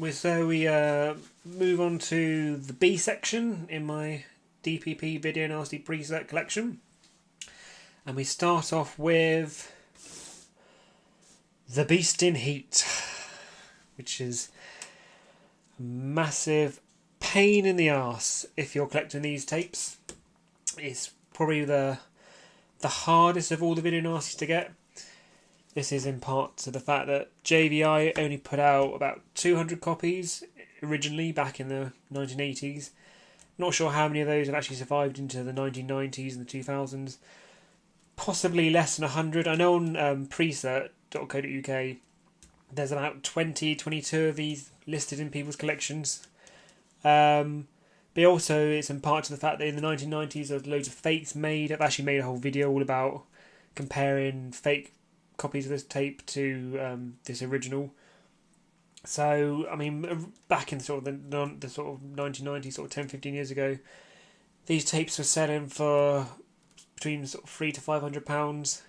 we move on to the B section in my DPP Video Nasty preset collection, and we start off with The Beast in Heat, which is a massive pain in the arse if you're collecting these tapes. It's probably the hardest of all the Video Nasties to get. This is in part to the fact that JVI only put out about 200 copies originally back in the 1980s. Not sure how many of those have actually survived into the 1990s and the 2000s. Possibly less than 100. I know on preset.co.uk there's about 22 of these listed in people's collections. But also it's in part to the fact that in the 1990s there was loads of fakes made. I've actually made a whole video all about comparing fake copies of this tape to this original. So I mean, back in sort of the sort of 1990s, sort of 10-15 years ago, these tapes were selling for between sort of £300 to £500,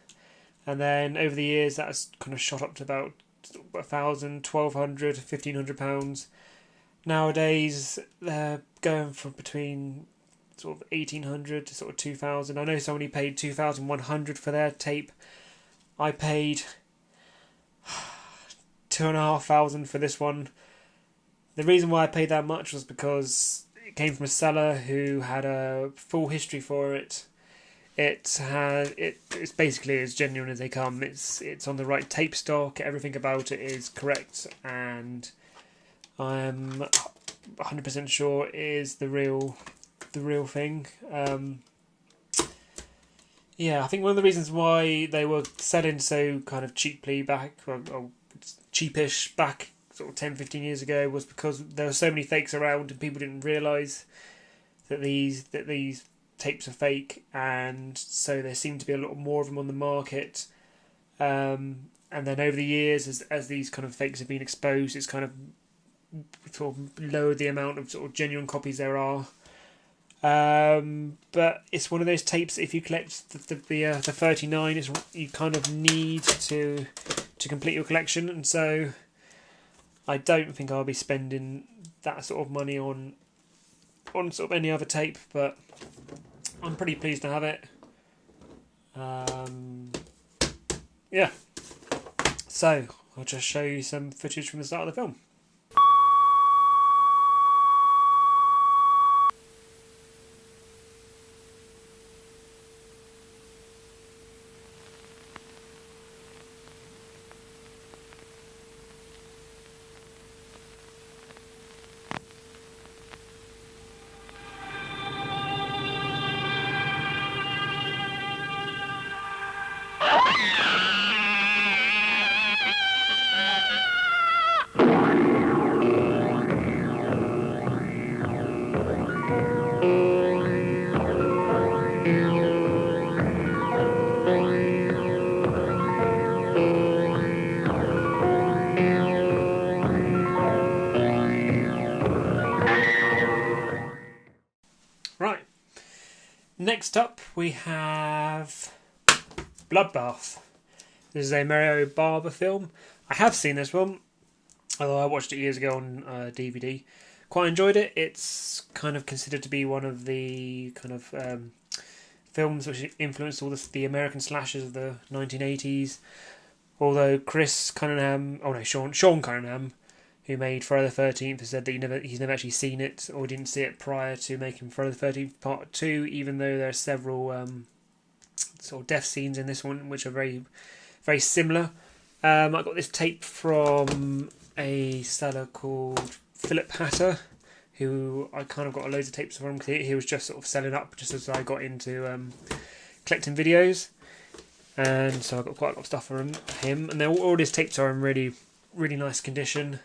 and then over the years that's kind of shot up to about £1,000, £1,200, £1,500. Nowadays they're going from between sort of 1,800 to sort of 2,000. I know somebody paid 2,100 for their tape. I paid 2,500 for this one. The reason why I paid that much was because it came from a seller who had a full history for it. It's basically as genuine as they come. It's on the right tape stock. Everything about it is correct, and I'm 100% sure it is the real thing. Yeah, I think one of the reasons why they were selling so kind of cheaply back, or cheapish back sort of 10-15 years ago, was because there were so many fakes around and people didn't realise that these tapes are fake, and so there seemed to be a lot more of them on the market. And then over the years, as these kind of fakes have been exposed, it's kind of sort of lowered the amount of sort of genuine copies there are. But it's one of those tapes. If you collect the 39, you kind of need to complete your collection, and so I don't think I'll be spending that sort of money on sort of any other tape. But I'm pretty pleased to have it. Yeah. So I'll just show you some footage from the start of the film. Right. Next up we have Bloodbath. This is a Mario Barber film. I have seen this one, although I watched it years ago on DVD. Quite enjoyed it. It's kind of considered to be one of the kind of films which influenced all the American slashers of the 1980s. Although Sean Cunningham, who made Friday the 13th, has said that he's never actually seen it, or didn't see it prior to making Friday the 13th Part 2, even though there are several sort of death scenes in this one which are very, very similar. I got this tape from a seller called Philip Hatter, who I kind of got loads of tapes from because he was just sort of selling up just as I got into collecting videos. And so I got quite a lot of stuff from him, and all his tapes are in really, really nice condition.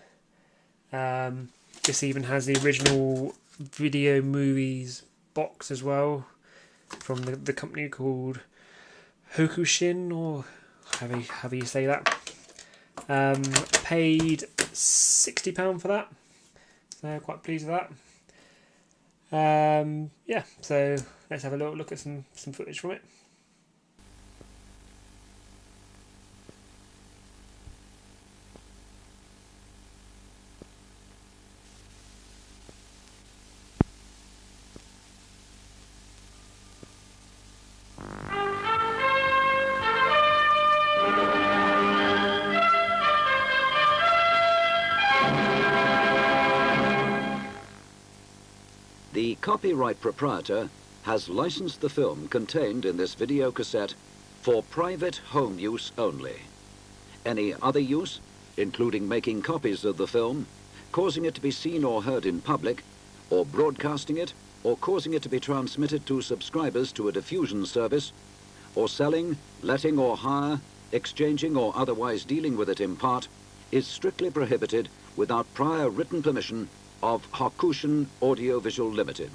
This even has the original Video Movies box as well, from the company called Hokushin, or however you say that. Paid £60 for that, so quite pleased with that. Yeah, so let's have a little look at some footage from it. copyright proprietor has licensed the film contained in this video cassette for private home use only. Any other use, including making copies of the film, causing it to be seen or heard in public, or broadcasting it, or causing it to be transmitted to subscribers to a diffusion service, or selling, letting or hire, exchanging or otherwise dealing with it in part, is strictly prohibited without prior written permission of Hakushin Audiovisual Limited.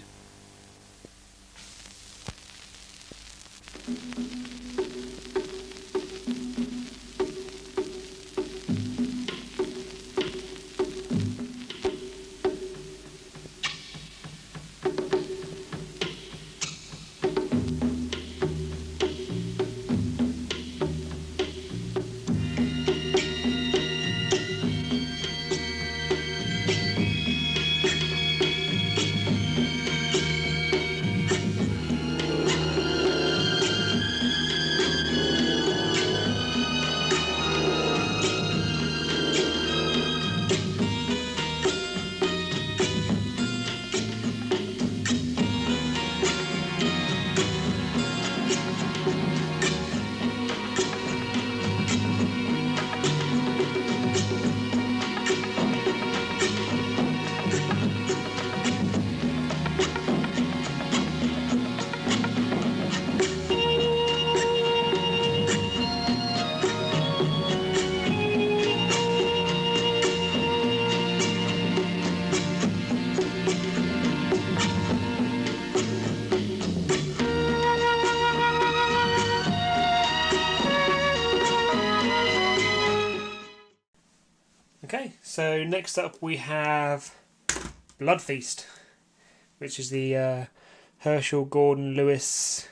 Okay, so next up we have Blood Feast, which is the Herschel Gordon Lewis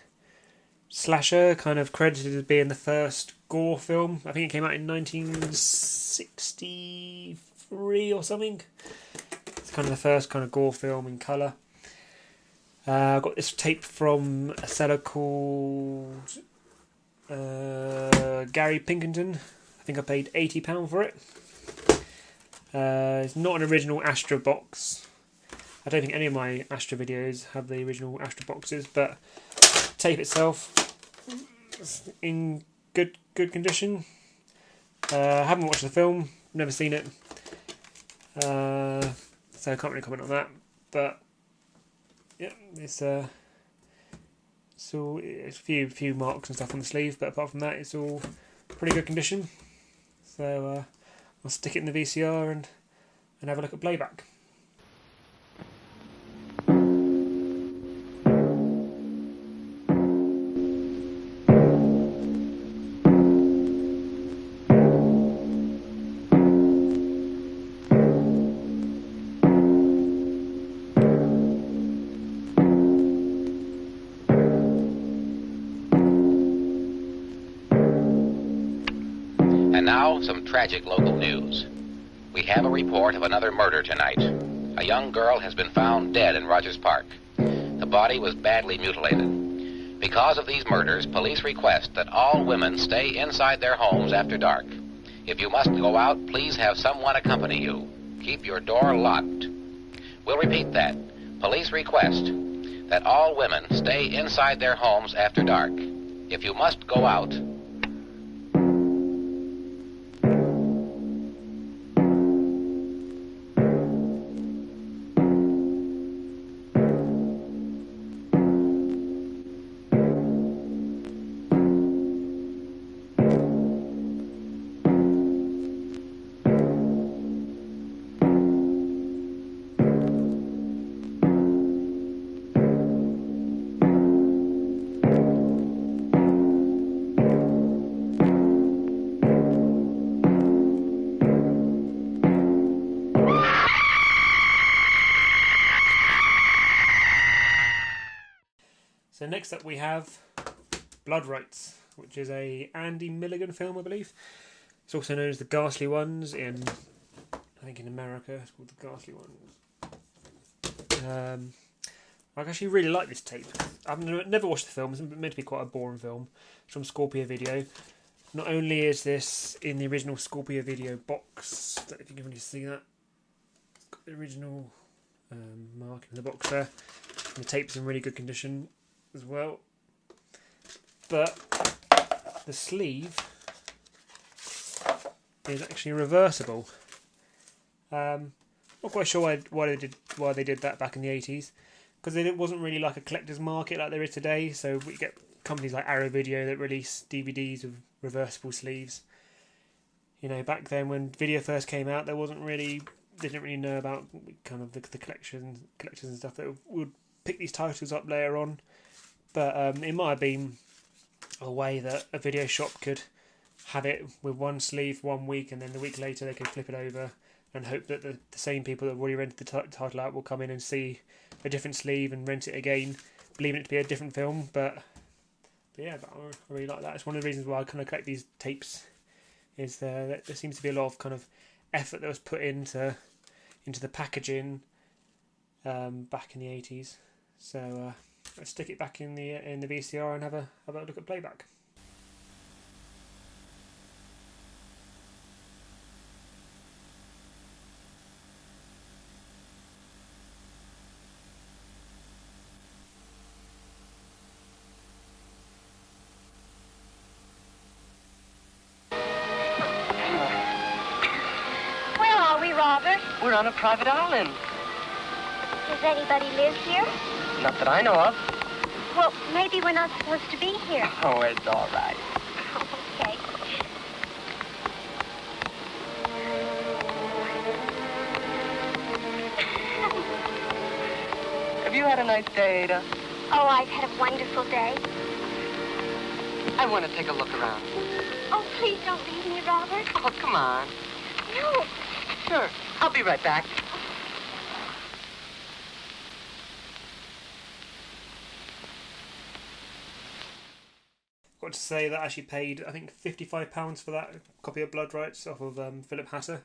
slasher, kind of credited as being the first gore film. I think it came out in 1963 or something. It's kind of the first kind of gore film in colour. I got this tape from a seller called Gary Pinkington. I think I paid £80 for it. It's not an original Astra box. I don't think any of my Astra videos have the original Astra boxes, but tape itself is in good condition. I haven't watched the film, never seen it, so I can't really comment on that. But yeah, it's a few marks and stuff on the sleeve, but apart from that, it's all pretty good condition. So I'll stick it in the VCR and have a look at playback. And now, some tragic local news. We have a report of another murder tonight. A young girl has been found dead in Rogers Park. The body was badly mutilated. Because of these murders, police request that all women stay inside their homes after dark. If you must go out, please have someone accompany you. Keep your door locked. We'll repeat that. Police request that all women stay inside their homes after dark. If you must go out, So next up we have Blood Rights, which is a Andy Milligan film, I believe. It's also known as The Ghastly Ones I think in America it's called The Ghastly Ones. I actually really like this tape. I've never watched the film. It's meant to be quite a boring film. It's from Scorpio Video. Not only is this in the original Scorpio Video box, I don't know if you can really see that. It's got the original mark in the box there. The tape's in really good condition as well. But the sleeve is actually reversible. Not quite sure why they did that back in the 80s, because it wasn't really like a collector's market like there is today. So we get companies like Arrow Video that release DVDs with reversible sleeves. You know, back then when video first came out, they didn't really know about kind of the collectors and stuff that would pick these titles up later on. But it might have been a way that a video shop could have it with one sleeve for 1 week, and then the week later they could flip it over and hope that the same people that already rented the title out will come in and see a different sleeve and rent it again, believing it to be a different film. But I really like that. It's one of the reasons why I kind of collect these tapes, is there seems to be a lot of kind of effort that was put into the packaging back in the 80s. So let's stick it back in the VCR and have a look at playback. Where are we, Robert? We're on a private island. Does anybody live here? Not that I know of. Well, maybe we're not supposed to be here. Oh, it's all right. Okay. Have you had a nice day, Ada? Oh, I've had a wonderful day. I want to take a look around. Oh, please don't leave me, Robert. Oh, come on. No. Sure. I'll be right back. Got to say that I actually paid, I think, £55 for that copy of Blood Rights off of Philip Hatter.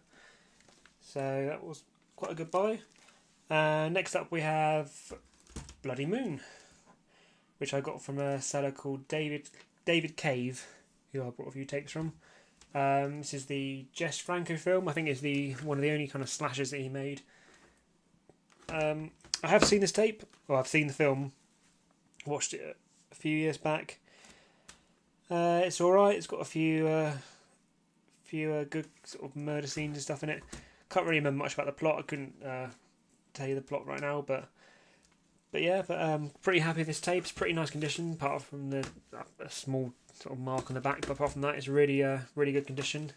So that was quite a good buy. Next up we have Bloody Moon, which I got from a seller called David Cave, who I bought a few tapes from. This is the Jess Franco film. I think it's one of the only kind of slashers that he made. I have seen this tape. Well, I've seen the film. Watched it a few years back. It's alright. It's got a few good sort of murder scenes and stuff in it. Can't really remember much about the plot. I couldn't tell you the plot right now, but pretty happy with this tape. It's pretty nice condition, apart from a small sort of mark on the back. But apart from that, it's really good condition.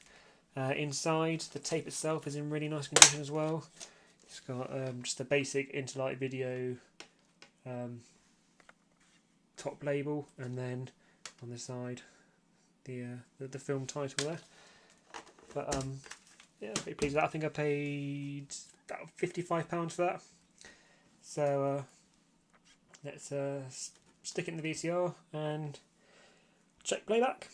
Inside, the tape itself is in really nice condition as well. It's got just a basic Interlight Video top label, and then on the side the film title there. But pretty pleased with that. I think I paid about £55 for that. So let's stick it in the VCR and check playback.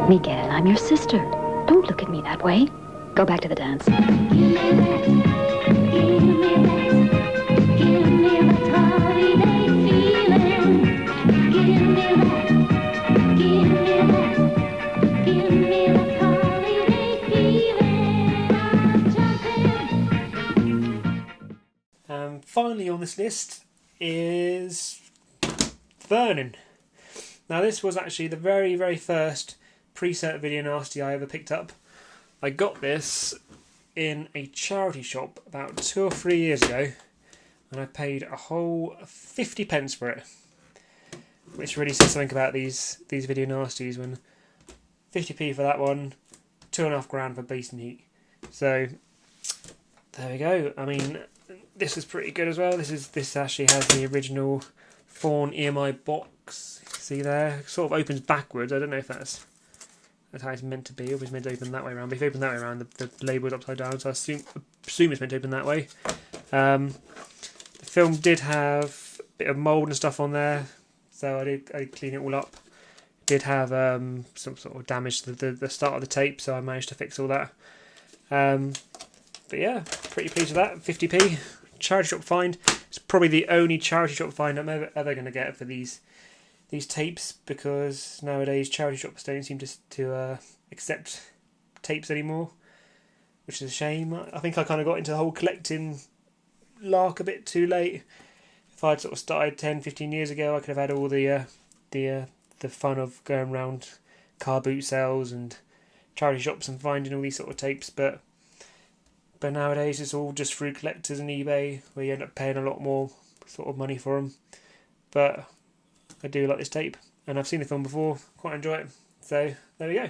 Miguel, I'm your sister. Don't look at me that way. Go back to the dance. Finally on this list is Fernand. Now this was actually the very, very first preset video nasty I ever picked up. I got this in a charity shop about 2 or 3 years ago, and I paid a whole 50 pence for it, which really says something about these video nasties. When 50p for that one, 2.5 grand for Beast and Heat. So there we go. I mean, this is pretty good as well. This actually has the original Fawn EMI box. See there, it sort of opens backwards. I don't know if that's how it's meant to be. It was meant to open that way around. But if you open that way around, the label is upside down. So I assume it's meant to open that way. The film did have a bit of mould and stuff on there, so I clean it all up. It did have some sort of damage to the start of the tape, so I managed to fix all that. But yeah, pretty pleased with that. 50p charity shop find. It's probably the only charity shop find I'm ever going to get for these tapes, because nowadays charity shops don't seem to accept tapes anymore, which is a shame. I think I kind of got into the whole collecting lark a bit too late. If I'd sort of started 10-15 years ago, I could have had all the fun of going around car boot sales and charity shops and finding all these sort of tapes, but nowadays it's all just through collectors and eBay, where you end up paying a lot more sort of money for them. But I do like this tape, and I've seen the film before, quite enjoy it. So there we go.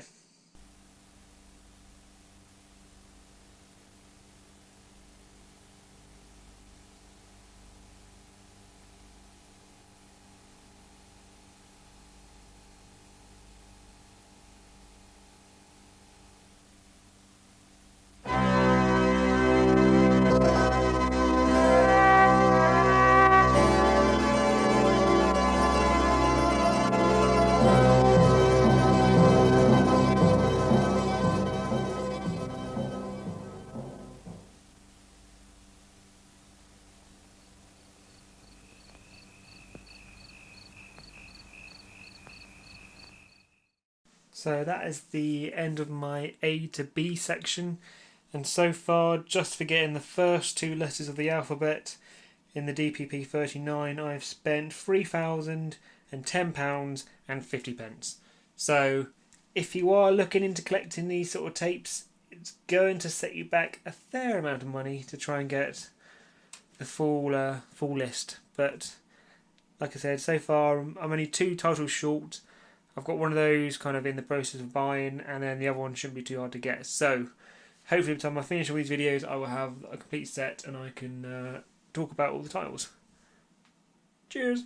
So that is the end of my A to B section, and so far, just for getting the first 2 letters of the alphabet in the DPP 39, I've spent £3,010 and 50 pence. So if you are looking into collecting these sort of tapes, it's going to set you back a fair amount of money to try and get the full list. But like I said, so far I'm only 2 titles short. I've got one of those kind of in the process of buying, and then the other one shouldn't be too hard to get. So hopefully by the time I finish all these videos, I will have a complete set and I can talk about all the titles. Cheers!